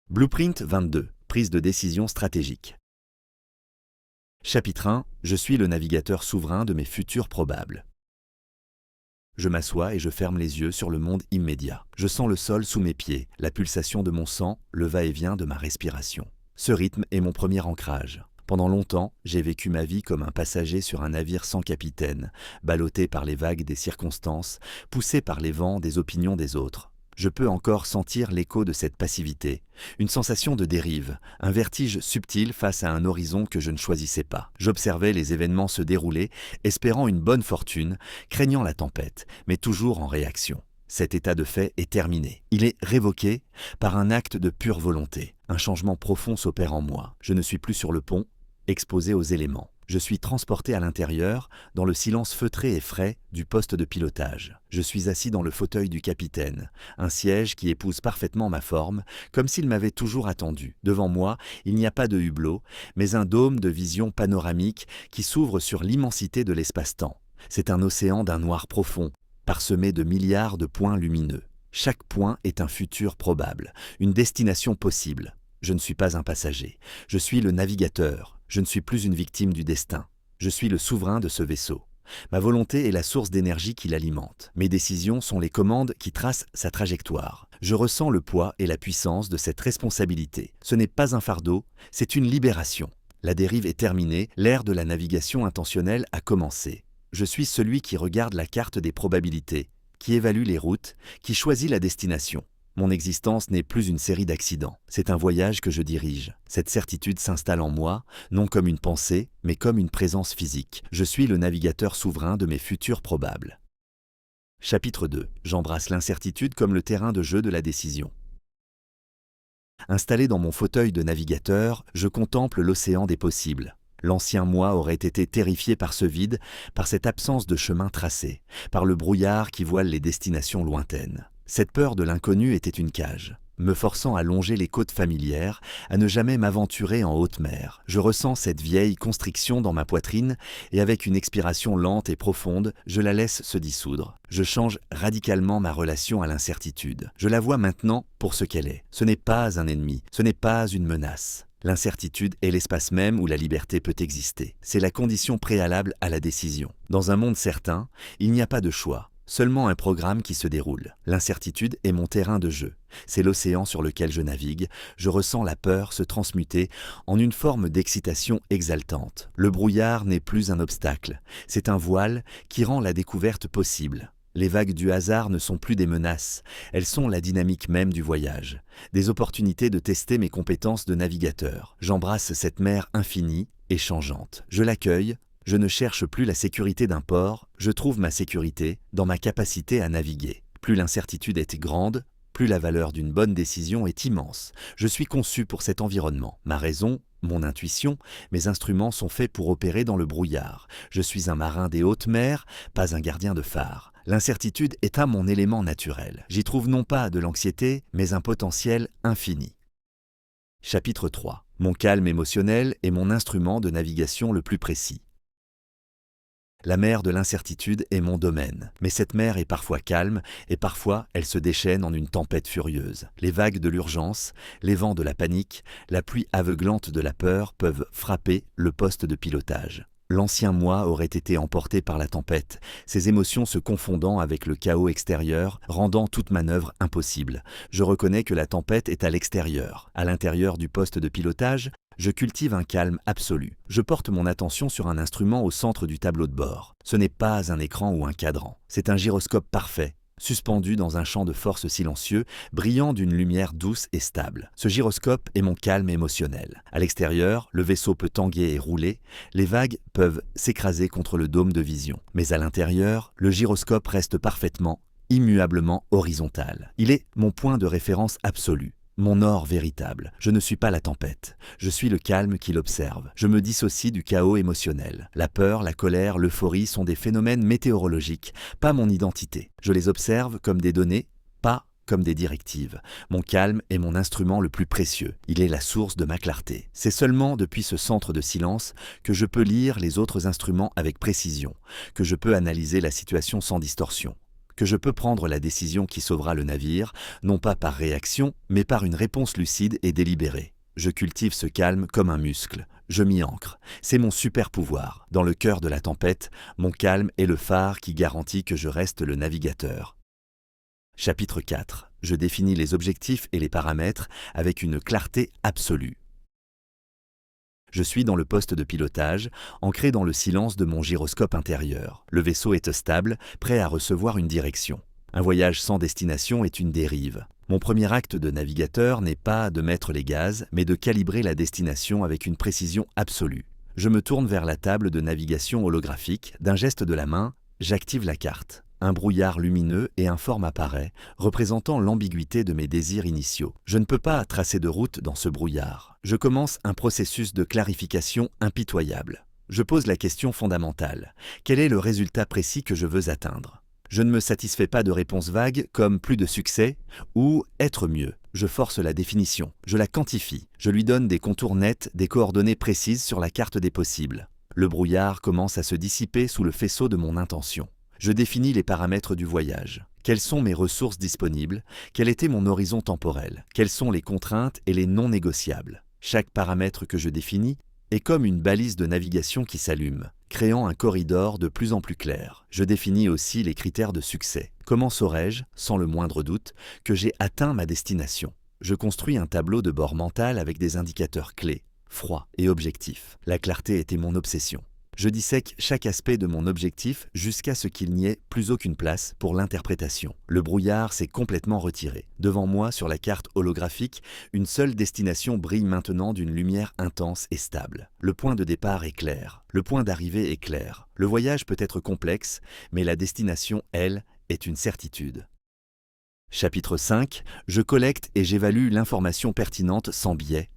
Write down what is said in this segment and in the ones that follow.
Blueprint 22. Prise de décision stratégique. Chapitre 1. Je suis le navigateur souverain de mes futurs probables. Je m'assois et je ferme les yeux sur le monde immédiat. Je sens le sol sous mes pieds, la pulsation de mon sang, le va-et-vient de ma respiration. Ce rythme est mon premier ancrage. Pendant longtemps, j'ai vécu ma vie comme un passager sur un navire sans capitaine, ballotté par les vagues des circonstances, poussé par les vents des opinions des autres. Je peux encore sentir l'écho de cette passivité, une sensation de dérive, un vertige subtil face à un horizon que je ne choisissais pas. J'observais les événements se dérouler, espérant une bonne fortune, craignant la tempête, mais toujours en réaction. Cet état de fait est terminé. Il est révoqué par un acte de pure volonté. Un changement profond s'opère en moi. Je ne suis plus sur le pont, exposé aux éléments. Je suis transporté à l'intérieur, dans le silence feutré et frais du poste de pilotage. Je suis assis dans le fauteuil du capitaine, un siège qui épouse parfaitement ma forme, comme s'il m'avait toujours attendu. Devant moi, il n'y a pas de hublot, mais un dôme de vision panoramique qui s'ouvre sur l'immensité de l'espace-temps. C'est un océan d'un noir profond, parsemé de milliards de points lumineux. Chaque point est un futur probable, une destination possible. Je ne suis pas un passager, je suis le navigateur. Je ne suis plus une victime du destin. Je suis le souverain de ce vaisseau. Ma volonté est la source d'énergie qui l'alimente. Mes décisions sont les commandes qui tracent sa trajectoire. Je ressens le poids et la puissance de cette responsabilité. Ce n'est pas un fardeau, c'est une libération. La dérive est terminée, l'ère de la navigation intentionnelle a commencé. Je suis celui qui regarde la carte des probabilités, qui évalue les routes, qui choisit la destination. Mon existence n'est plus une série d'accidents. C'est un voyage que je dirige. Cette certitude s'installe en moi, non comme une pensée, mais comme une présence physique. Je suis le navigateur souverain de mes futurs probables. Chapitre 2. J'embrasse l'incertitude comme le terrain de jeu de la décision. Installé dans mon fauteuil de navigateur, je contemple l'océan des possibles. L'ancien moi aurait été terrifié par ce vide, par cette absence de chemin tracé, par le brouillard qui voile les destinations lointaines. Cette peur de l'inconnu était une cage, me forçant à longer les côtes familières, à ne jamais m'aventurer en haute mer. Je ressens cette vieille constriction dans ma poitrine et avec une expiration lente et profonde, je la laisse se dissoudre. Je change radicalement ma relation à l'incertitude. Je la vois maintenant pour ce qu'elle est. Ce n'est pas un ennemi, ce n'est pas une menace. L'incertitude est l'espace même où la liberté peut exister. C'est la condition préalable à la décision. Dans un monde certain, il n'y a pas de choix. Seulement un programme qui se déroule. L'incertitude est mon terrain de jeu. C'est l'océan sur lequel je navigue. Je ressens la peur se transmuter en une forme d'excitation exaltante. Le brouillard n'est plus un obstacle. C'est un voile qui rend la découverte possible. Les vagues du hasard ne sont plus des menaces. Elles sont la dynamique même du voyage. Des opportunités de tester mes compétences de navigateur. J'embrasse cette mer infinie et changeante. Je l'accueille. Je ne cherche plus la sécurité d'un port, je trouve ma sécurité dans ma capacité à naviguer. Plus l'incertitude est grande, plus la valeur d'une bonne décision est immense. Je suis conçu pour cet environnement. Ma raison, mon intuition, mes instruments sont faits pour opérer dans le brouillard. Je suis un marin des hautes mers, pas un gardien de phare. L'incertitude est à mon élément naturel. J'y trouve non pas de l'anxiété, mais un potentiel infini. Chapitre 3. Mon calme émotionnel est mon instrument de navigation le plus précis. La mer de l'incertitude est mon domaine, mais cette mer est parfois calme et parfois elle se déchaîne en une tempête furieuse. Les vagues de l'urgence, les vents de la panique, la pluie aveuglante de la peur peuvent frapper le poste de pilotage. L'ancien moi aurait été emporté par la tempête, ses émotions se confondant avec le chaos extérieur, rendant toute manœuvre impossible. Je reconnais que la tempête est à l'extérieur. À l'intérieur du poste de pilotage, je cultive un calme absolu. Je porte mon attention sur un instrument au centre du tableau de bord. Ce n'est pas un écran ou un cadran. C'est un gyroscope parfait, suspendu dans un champ de force silencieux, brillant d'une lumière douce et stable. Ce gyroscope est mon calme émotionnel. À l'extérieur, le vaisseau peut tanguer et rouler, les vagues peuvent s'écraser contre le dôme de vision. Mais à l'intérieur, le gyroscope reste parfaitement, immuablement horizontal. Il est mon point de référence absolu. Mon or véritable. Je ne suis pas la tempête. Je suis le calme qui l'observe. Je me dissocie du chaos émotionnel. La peur, la colère, l'euphorie sont des phénomènes météorologiques, pas mon identité. Je les observe comme des données, pas comme des directives. Mon calme est mon instrument le plus précieux. Il est la source de ma clarté. C'est seulement depuis ce centre de silence que je peux lire les autres instruments avec précision, que je peux analyser la situation sans distorsion, que je peux prendre la décision qui sauvera le navire, non pas par réaction, mais par une réponse lucide et délibérée. Je cultive ce calme comme un muscle. Je m'y ancre. C'est mon super pouvoir. Dans le cœur de la tempête, mon calme est le phare qui garantit que je reste le navigateur. Chapitre 4. Je définis les objectifs et les paramètres avec une clarté absolue. Je suis dans le poste de pilotage, ancré dans le silence de mon gyroscope intérieur. Le vaisseau est stable, prêt à recevoir une direction. Un voyage sans destination est une dérive. Mon premier acte de navigateur n'est pas de mettre les gaz, mais de calibrer la destination avec une précision absolue. Je me tourne vers la table de navigation holographique. D'un geste de la main, j'active la carte. Un brouillard lumineux et informe apparaît, représentant l'ambiguïté de mes désirs initiaux. Je ne peux pas tracer de route dans ce brouillard. Je commence un processus de clarification impitoyable. Je pose la question fondamentale. Quel est le résultat précis que je veux atteindre ? Je ne me satisfais pas de réponses vagues comme plus de succès ou être mieux. Je force la définition, je la quantifie, je lui donne des contours nets, des coordonnées précises sur la carte des possibles. Le brouillard commence à se dissiper sous le faisceau de mon intention. Je définis les paramètres du voyage. Quelles sont mes ressources disponibles? Quel était mon horizon temporel? Quelles sont les contraintes et les non négociables? Chaque paramètre que je définis est comme une balise de navigation qui s'allume, créant un corridor de plus en plus clair. Je définis aussi les critères de succès. Comment saurais-je, sans le moindre doute, que j'ai atteint ma destination? Je construis un tableau de bord mental avec des indicateurs clés, froids et objectifs. La clarté était mon obsession. Je dissèque chaque aspect de mon objectif jusqu'à ce qu'il n'y ait plus aucune place pour l'interprétation. Le brouillard s'est complètement retiré. Devant moi, sur la carte holographique, une seule destination brille maintenant d'une lumière intense et stable. Le point de départ est clair. Le point d'arrivée est clair. Le voyage peut être complexe, mais la destination, elle, est une certitude. Chapitre 5. Je collecte et j'évalue l'information pertinente sans biais.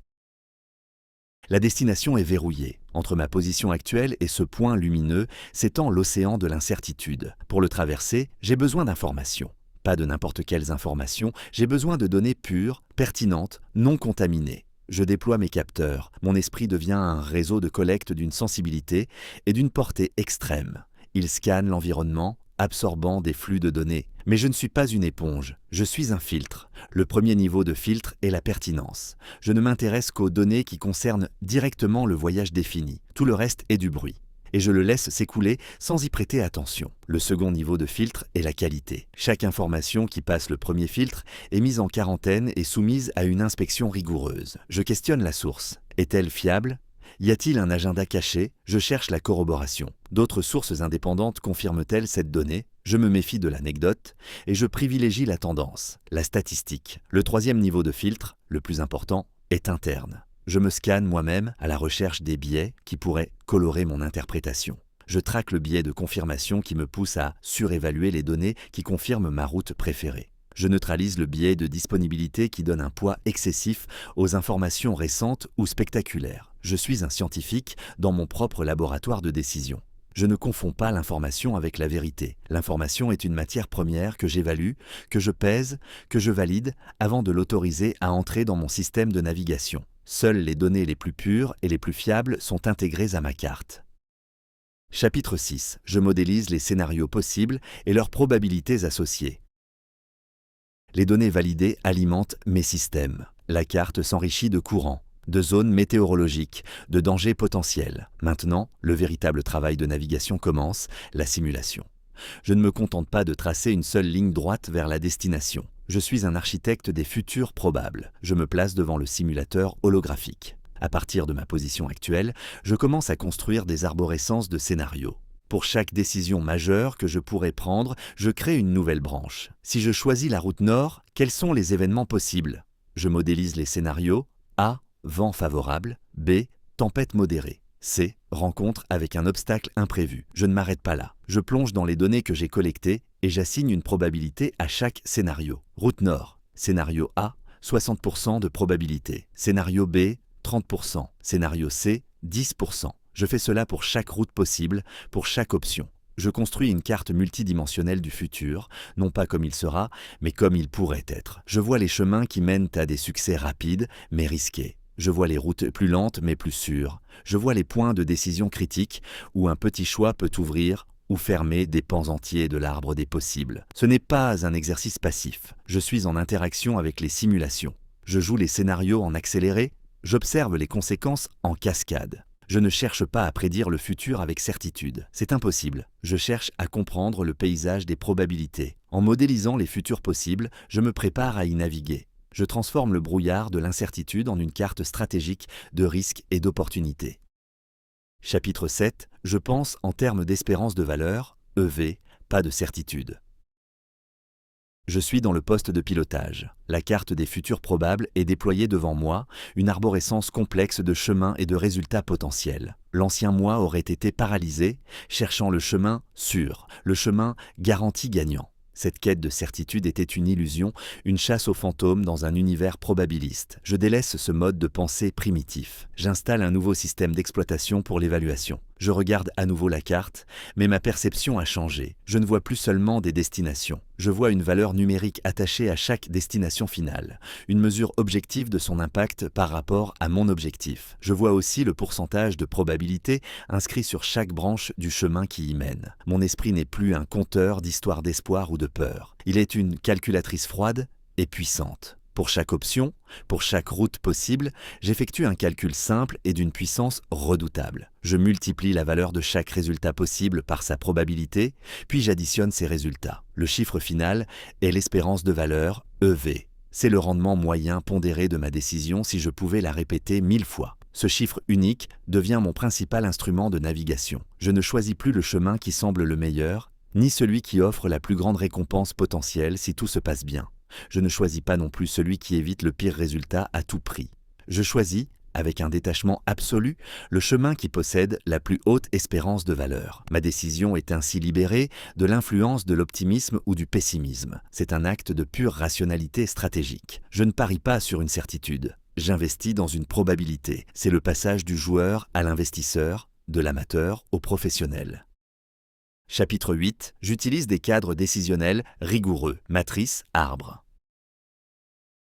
La destination est verrouillée. Entre ma position actuelle et ce point lumineux s'étend l'océan de l'incertitude. Pour le traverser, j'ai besoin d'informations. Pas de n'importe quelles informations, j'ai besoin de données pures, pertinentes, non contaminées. Je déploie mes capteurs. Mon esprit devient un réseau de collecte d'une sensibilité et d'une portée extrême. Il scanne l'environnement, absorbant des flux de données. Mais je ne suis pas une éponge, je suis un filtre. Le premier niveau de filtre est la pertinence. Je ne m'intéresse qu'aux données qui concernent directement le voyage défini. Tout le reste est du bruit. Et je le laisse s'écouler sans y prêter attention. Le second niveau de filtre est la qualité. Chaque information qui passe le premier filtre est mise en quarantaine et soumise à une inspection rigoureuse. Je questionne la source. Est-elle fiable ? Y a-t-il un agenda caché? Je cherche la corroboration. D'autres sources indépendantes confirment-elles cette donnée? Je me méfie de l'anecdote et je privilégie la tendance, la statistique. Le troisième niveau de filtre, le plus important, est interne. Je me scanne moi-même à la recherche des biais qui pourraient colorer mon interprétation. Je traque le biais de confirmation qui me pousse à surévaluer les données qui confirment ma route préférée. Je neutralise le biais de disponibilité qui donne un poids excessif aux informations récentes ou spectaculaires. Je suis un scientifique dans mon propre laboratoire de décision. Je ne confonds pas l'information avec la vérité. L'information est une matière première que j'évalue, que je pèse, que je valide avant de l'autoriser à entrer dans mon système de navigation. Seules les données les plus pures et les plus fiables sont intégrées à ma carte. Chapitre 6. Je modélise les scénarios possibles et leurs probabilités associées. Les données validées alimentent mes systèmes. La carte s'enrichit de courants, de zones météorologiques, de dangers potentiels. Maintenant, le véritable travail de navigation commence, la simulation. Je ne me contente pas de tracer une seule ligne droite vers la destination. Je suis un architecte des futurs probables. Je me place devant le simulateur holographique. À partir de ma position actuelle, je commence à construire des arborescences de scénarios. Pour chaque décision majeure que je pourrais prendre, je crée une nouvelle branche. Si je choisis la route nord, quels sont les événements possibles? Je modélise les scénarios. A. Vent favorable. B. Tempête modérée. C. Rencontre avec un obstacle imprévu. Je ne m'arrête pas là. Je plonge dans les données que j'ai collectées et j'assigne une probabilité à chaque scénario. Route nord. Scénario A, 60% de probabilité. Scénario B, 30%. Scénario C, 10%. Je fais cela pour chaque route possible, pour chaque option. Je construis une carte multidimensionnelle du futur, non pas comme il sera, mais comme il pourrait être. Je vois les chemins qui mènent à des succès rapides, mais risqués. Je vois les routes plus lentes, mais plus sûres. Je vois les points de décision critiques où un petit choix peut ouvrir ou fermer des pans entiers de l'arbre des possibles. Ce n'est pas un exercice passif. Je suis en interaction avec les simulations. Je joue les scénarios en accéléré, j'observe les conséquences en cascade. Je ne cherche pas à prédire le futur avec certitude. C'est impossible. Je cherche à comprendre le paysage des probabilités. En modélisant les futurs possibles, je me prépare à y naviguer. Je transforme le brouillard de l'incertitude en une carte stratégique de risques et d'opportunités. Chapitre 7. Je pense en termes d'espérance de valeur, EV, pas de certitude. Je suis dans le poste de pilotage. La carte des futurs probables est déployée devant moi, une arborescence complexe de chemins et de résultats potentiels. L'ancien moi aurait été paralysé, cherchant le chemin sûr, le chemin garanti gagnant. Cette quête de certitude était une illusion, une chasse aux fantômes dans un univers probabiliste. Je délaisse ce mode de pensée primitif. J'installe un nouveau système d'exploitation pour l'évaluation. Je regarde à nouveau la carte, mais ma perception a changé. Je ne vois plus seulement des destinations. Je vois une valeur numérique attachée à chaque destination finale, une mesure objective de son impact par rapport à mon objectif. Je vois aussi le pourcentage de probabilité inscrit sur chaque branche du chemin qui y mène. Mon esprit n'est plus un compteur d'histoires d'espoir ou de peur. Il est une calculatrice froide et puissante. Pour chaque option, pour chaque route possible, j'effectue un calcul simple et d'une puissance redoutable. Je multiplie la valeur de chaque résultat possible par sa probabilité, puis j'additionne ces résultats. Le chiffre final est l'espérance de valeur, EV. C'est le rendement moyen pondéré de ma décision si je pouvais la répéter 1000 fois. Ce chiffre unique devient mon principal instrument de navigation. Je ne choisis plus le chemin qui semble le meilleur, ni celui qui offre la plus grande récompense potentielle si tout se passe bien. Je ne choisis pas non plus celui qui évite le pire résultat à tout prix. Je choisis, avec un détachement absolu, le chemin qui possède la plus haute espérance de valeur. Ma décision est ainsi libérée de l'influence de l'optimisme ou du pessimisme. C'est un acte de pure rationalité stratégique. Je ne parie pas sur une certitude. J'investis dans une probabilité. C'est le passage du joueur à l'investisseur, de l'amateur au professionnel. Chapitre 8. J'utilise des cadres décisionnels rigoureux, matrice, arbre.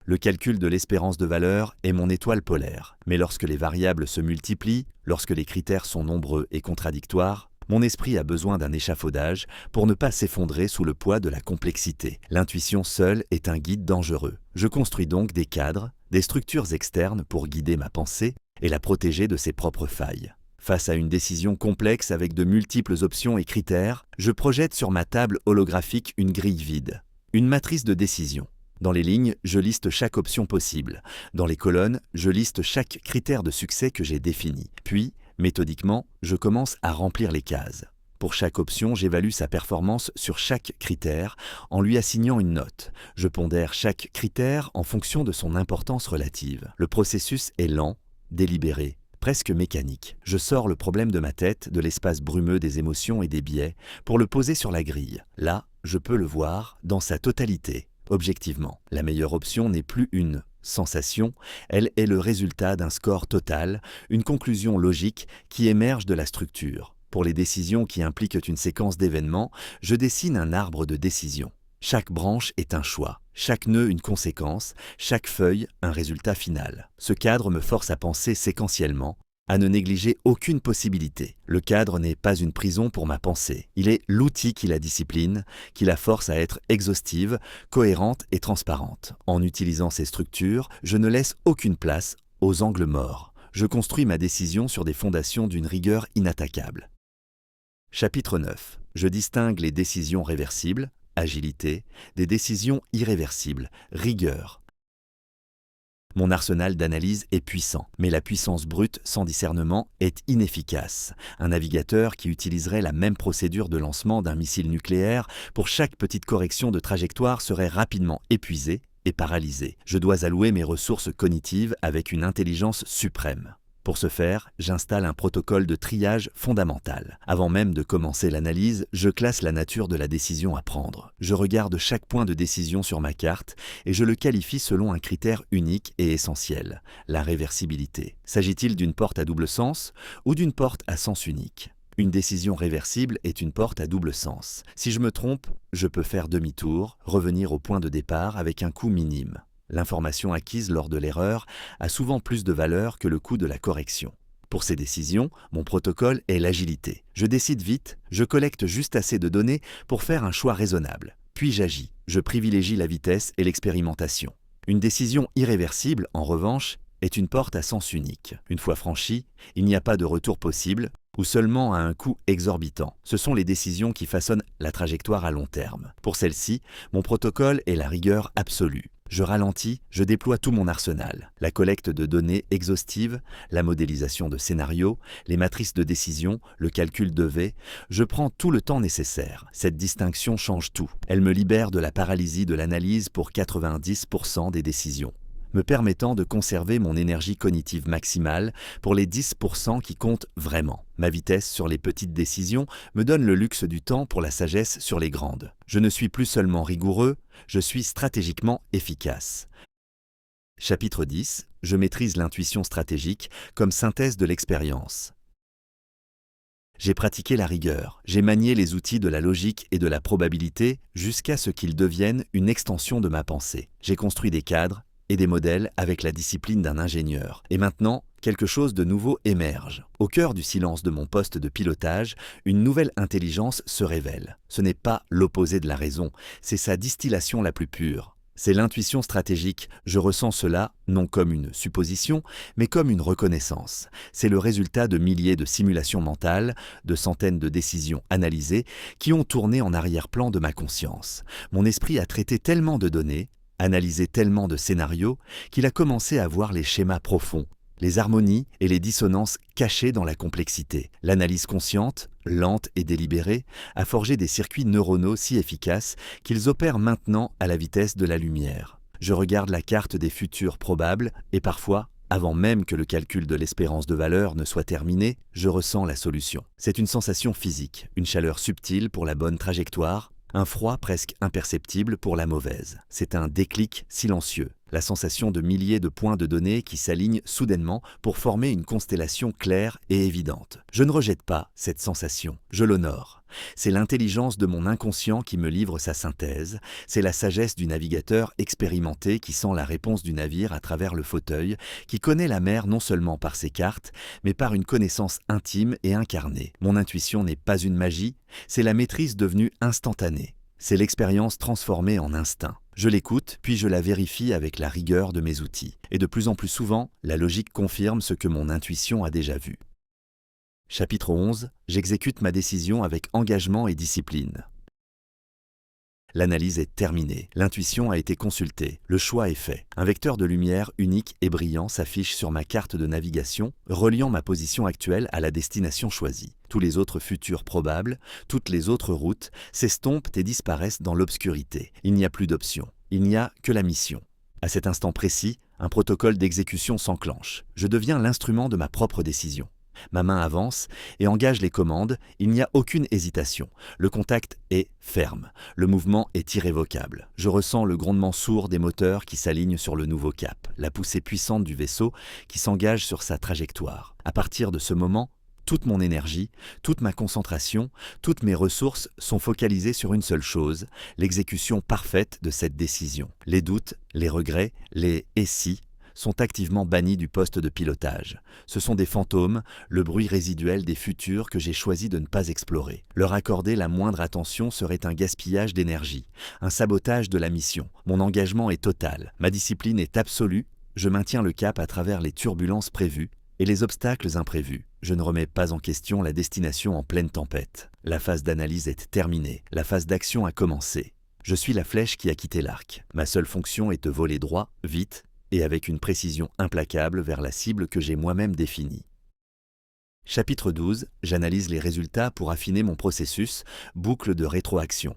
Le calcul de l'espérance de valeur est mon étoile polaire. Mais lorsque les variables se multiplient, lorsque les critères sont nombreux et contradictoires, mon esprit a besoin d'un échafaudage pour ne pas s'effondrer sous le poids de la complexité. L'intuition seule est un guide dangereux. Je construis donc des cadres, des structures externes pour guider ma pensée et la protéger de ses propres failles. Face à une décision complexe avec de multiples options et critères, je projette sur ma table holographique une grille vide, une matrice de décision. Dans les lignes, je liste chaque option possible. Dans les colonnes, je liste chaque critère de succès que j'ai défini. Puis, méthodiquement, je commence à remplir les cases. Pour chaque option, j'évalue sa performance sur chaque critère en lui assignant une note. Je pondère chaque critère en fonction de son importance relative. Le processus est lent, délibéré, presque mécanique. Je sors le problème de ma tête, de l'espace brumeux des émotions et des biais, pour le poser sur la grille. Là, je peux le voir dans sa totalité, objectivement. La meilleure option n'est plus une sensation, elle est le résultat d'un score total, une conclusion logique qui émerge de la structure. Pour les décisions qui impliquent une séquence d'événements, je dessine un arbre de décision. Chaque branche est un choix, chaque nœud une conséquence, chaque feuille un résultat final. Ce cadre me force à penser séquentiellement, à ne négliger aucune possibilité. Le cadre n'est pas une prison pour ma pensée. Il est l'outil qui la discipline, qui la force à être exhaustive, cohérente et transparente. En utilisant ces structures, je ne laisse aucune place aux angles morts. Je construis ma décision sur des fondations d'une rigueur inattaquable. Chapitre 9. Je distingue les décisions réversibles, agilité, des décisions irréversibles, rigueur. Mon arsenal d'analyse est puissant, mais la puissance brute sans discernement est inefficace. Un navigateur qui utiliserait la même procédure de lancement d'un missile nucléaire pour chaque petite correction de trajectoire serait rapidement épuisé et paralysé. Je dois allouer mes ressources cognitives avec une intelligence suprême. Pour ce faire, j'installe un protocole de triage fondamental. Avant même de commencer l'analyse, je classe la nature de la décision à prendre. Je regarde chaque point de décision sur ma carte et je le qualifie selon un critère unique et essentiel, la réversibilité. S'agit-il d'une porte à double sens ou d'une porte à sens unique ? Une décision réversible est une porte à double sens. Si je me trompe, je peux faire demi-tour, revenir au point de départ avec un coût minime. L'information acquise lors de l'erreur a souvent plus de valeur que le coût de la correction. Pour ces décisions, mon protocole est l'agilité. Je décide vite, je collecte juste assez de données pour faire un choix raisonnable. Puis j'agis. Je privilégie la vitesse et l'expérimentation. Une décision irréversible, en revanche, est une porte à sens unique. Une fois franchie, il n'y a pas de retour possible, ou seulement à un coût exorbitant. Ce sont les décisions qui façonnent la trajectoire à long terme. Pour celle-ci, mon protocole est la rigueur absolue. Je ralentis, je déploie tout mon arsenal. La collecte de données exhaustives, la modélisation de scénarios, les matrices de décision, le calcul de V, je prends tout le temps nécessaire. Cette distinction change tout. Elle me libère de la paralysie de l'analyse pour 90% des décisions, me permettant de conserver mon énergie cognitive maximale pour les 10% qui comptent vraiment. Ma vitesse sur les petites décisions me donne le luxe du temps pour la sagesse sur les grandes. Je ne suis plus seulement rigoureux, je suis stratégiquement efficace. Chapitre 10. Je maîtrise l'intuition stratégique comme synthèse de l'expérience. J'ai pratiqué la rigueur, j'ai manié les outils de la logique et de la probabilité jusqu'à ce qu'ils deviennent une extension de ma pensée. J'ai construit des cadres et des modèles avec la discipline d'un ingénieur. Et maintenant, quelque chose de nouveau émerge. Au cœur du silence de mon poste de pilotage, une nouvelle intelligence se révèle. Ce n'est pas l'opposé de la raison, c'est sa distillation la plus pure. C'est l'intuition stratégique. Je ressens cela non comme une supposition, mais comme une reconnaissance. C'est le résultat de milliers de simulations mentales, de centaines de décisions analysées qui ont tourné en arrière-plan de ma conscience. Mon esprit a traité tellement de données, analysé tellement de scénarios, qu'il a commencé à voir les schémas profonds, les harmonies et les dissonances cachées dans la complexité. L'analyse consciente, lente et délibérée, a forgé des circuits neuronaux si efficaces qu'ils opèrent maintenant à la vitesse de la lumière. Je regarde la carte des futurs probables et parfois, avant même que le calcul de l'espérance de valeur ne soit terminé, je ressens la solution. C'est une sensation physique, une chaleur subtile pour la bonne trajectoire, un froid presque imperceptible pour la mauvaise. C'est un déclic silencieux, la sensation de milliers de points de données qui s'alignent soudainement pour former une constellation claire et évidente. Je ne rejette pas cette sensation, je l'honore. C'est l'intelligence de mon inconscient qui me livre sa synthèse, c'est la sagesse du navigateur expérimenté qui sent la réponse du navire à travers le fauteuil, qui connaît la mer non seulement par ses cartes, mais par une connaissance intime et incarnée. Mon intuition n'est pas une magie, c'est la maîtrise devenue instantanée. C'est l'expérience transformée en instinct. Je l'écoute, puis je la vérifie avec la rigueur de mes outils. Et de plus en plus souvent, la logique confirme ce que mon intuition a déjà vu. Chapitre 11. J'exécute ma décision avec engagement et discipline. L'analyse est terminée, l'intuition a été consultée, le choix est fait. Un vecteur de lumière unique et brillant s'affiche sur ma carte de navigation, reliant ma position actuelle à la destination choisie. Tous les autres futurs probables, toutes les autres routes s'estompent et disparaissent dans l'obscurité. Il n'y a plus d'option, il n'y a que la mission. À cet instant précis, un protocole d'exécution s'enclenche. Je deviens l'instrument de ma propre décision. Ma main avance et engage les commandes, il n'y a aucune hésitation. Le contact est ferme, le mouvement est irrévocable. Je ressens le grondement sourd des moteurs qui s'alignent sur le nouveau cap, la poussée puissante du vaisseau qui s'engage sur sa trajectoire. À partir de ce moment, toute mon énergie, toute ma concentration, toutes mes ressources sont focalisées sur une seule chose, l'exécution parfaite de cette décision. Les doutes, les regrets, les « et si » sont activement bannis du poste de pilotage. Ce sont des fantômes, le bruit résiduel des futurs que j'ai choisi de ne pas explorer. Leur accorder la moindre attention serait un gaspillage d'énergie, un sabotage de la mission. Mon engagement est total, ma discipline est absolue, je maintiens le cap à travers les turbulences prévues et les obstacles imprévus. Je ne remets pas en question la destination en pleine tempête. La phase d'analyse est terminée, la phase d'action a commencé. Je suis la flèche qui a quitté l'arc. Ma seule fonction est de voler droit, vite, et avec une précision implacable vers la cible que j'ai moi-même définie. Chapitre 12. J'analyse les résultats pour affiner mon processus, boucle de rétroaction.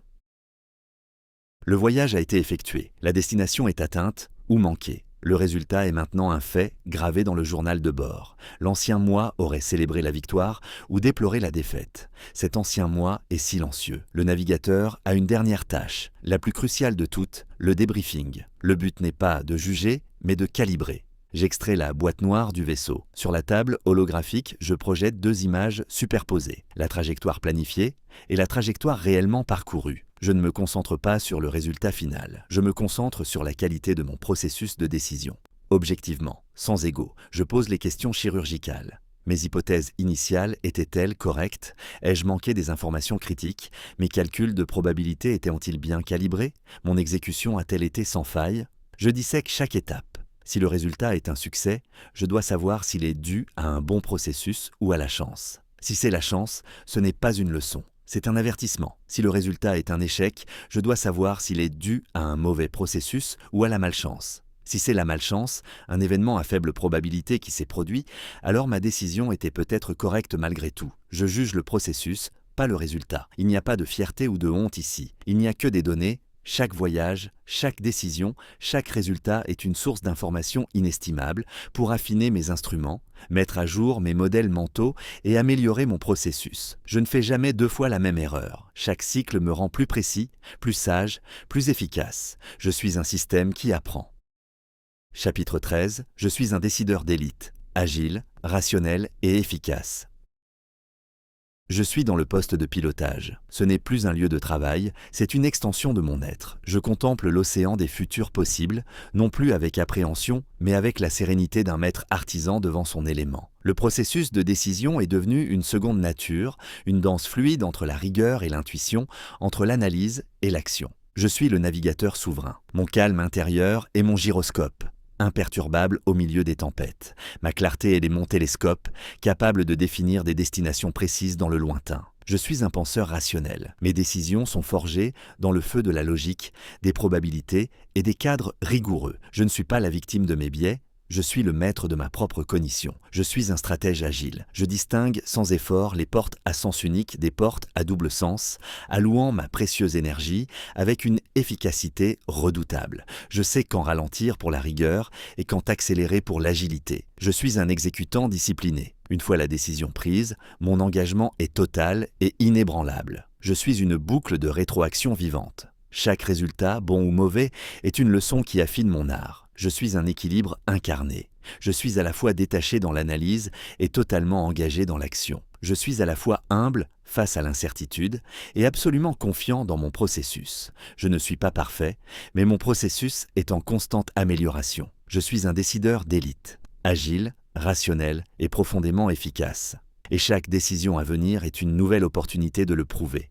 Le voyage a été effectué, la destination est atteinte ou manquée. Le résultat est maintenant un fait gravé dans le journal de bord. L'ancien moi aurait célébré la victoire ou déploré la défaite. Cet ancien moi est silencieux. Le navigateur a une dernière tâche, la plus cruciale de toutes, le débriefing. Le but n'est pas de juger, mais de calibrer. J'extrais la boîte noire du vaisseau. Sur la table holographique, je projette deux images superposées, la trajectoire planifiée et la trajectoire réellement parcourue. Je ne me concentre pas sur le résultat final, je me concentre sur la qualité de mon processus de décision. Objectivement, sans ego, je pose les questions chirurgicales. Mes hypothèses initiales étaient-elles correctes? Ai-je manqué des informations critiques? Mes calculs de probabilité étaient-ils bien calibrés? Mon exécution a-t-elle été sans faille? Je dissèque chaque étape. Si le résultat est un succès, je dois savoir s'il est dû à un bon processus ou à la chance. Si c'est la chance, ce n'est pas une leçon, c'est un avertissement. Si le résultat est un échec, je dois savoir s'il est dû à un mauvais processus ou à la malchance. Si c'est la malchance, un événement à faible probabilité qui s'est produit, alors ma décision était peut-être correcte malgré tout. Je juge le processus, pas le résultat. Il n'y a pas de fierté ou de honte ici. Il n'y a que des données. Chaque voyage, chaque décision, chaque résultat est une source d'informations inestimable pour affiner mes instruments, mettre à jour mes modèles mentaux et améliorer mon processus. Je ne fais jamais deux fois la même erreur. Chaque cycle me rend plus précis, plus sage, plus efficace. Je suis un système qui apprend. Chapitre 13. Je suis un décideur d'élite, agile, rationnel et efficace. Je suis dans le poste de pilotage. Ce n'est plus un lieu de travail, c'est une extension de mon être. Je contemple l'océan des futurs possibles, non plus avec appréhension, mais avec la sérénité d'un maître artisan devant son élément. Le processus de décision est devenu une seconde nature, une danse fluide entre la rigueur et l'intuition, entre l'analyse et l'action. Je suis le navigateur souverain. Mon calme intérieur est mon gyroscope. Imperturbable au milieu des tempêtes. Ma clarté est mon télescope, capable de définir des destinations précises dans le lointain. Je suis un penseur rationnel. Mes décisions sont forgées dans le feu de la logique, des probabilités et des cadres rigoureux. Je ne suis pas la victime de mes biais, je suis le maître de ma propre cognition. Je suis un stratège agile. Je distingue sans effort les portes à sens unique des portes à double sens, allouant ma précieuse énergie avec une efficacité redoutable. Je sais quand ralentir pour la rigueur et quand accélérer pour l'agilité. Je suis un exécutant discipliné. Une fois la décision prise, mon engagement est total et inébranlable. Je suis une boucle de rétroaction vivante. Chaque résultat, bon ou mauvais, est une leçon qui affine mon art. Je suis un équilibre incarné. Je suis à la fois détaché dans l'analyse et totalement engagé dans l'action. Je suis à la fois humble face à l'incertitude et absolument confiant dans mon processus. Je ne suis pas parfait, mais mon processus est en constante amélioration. Je suis un décideur d'élite, agile, rationnel et profondément efficace. Et chaque décision à venir est une nouvelle opportunité de le prouver.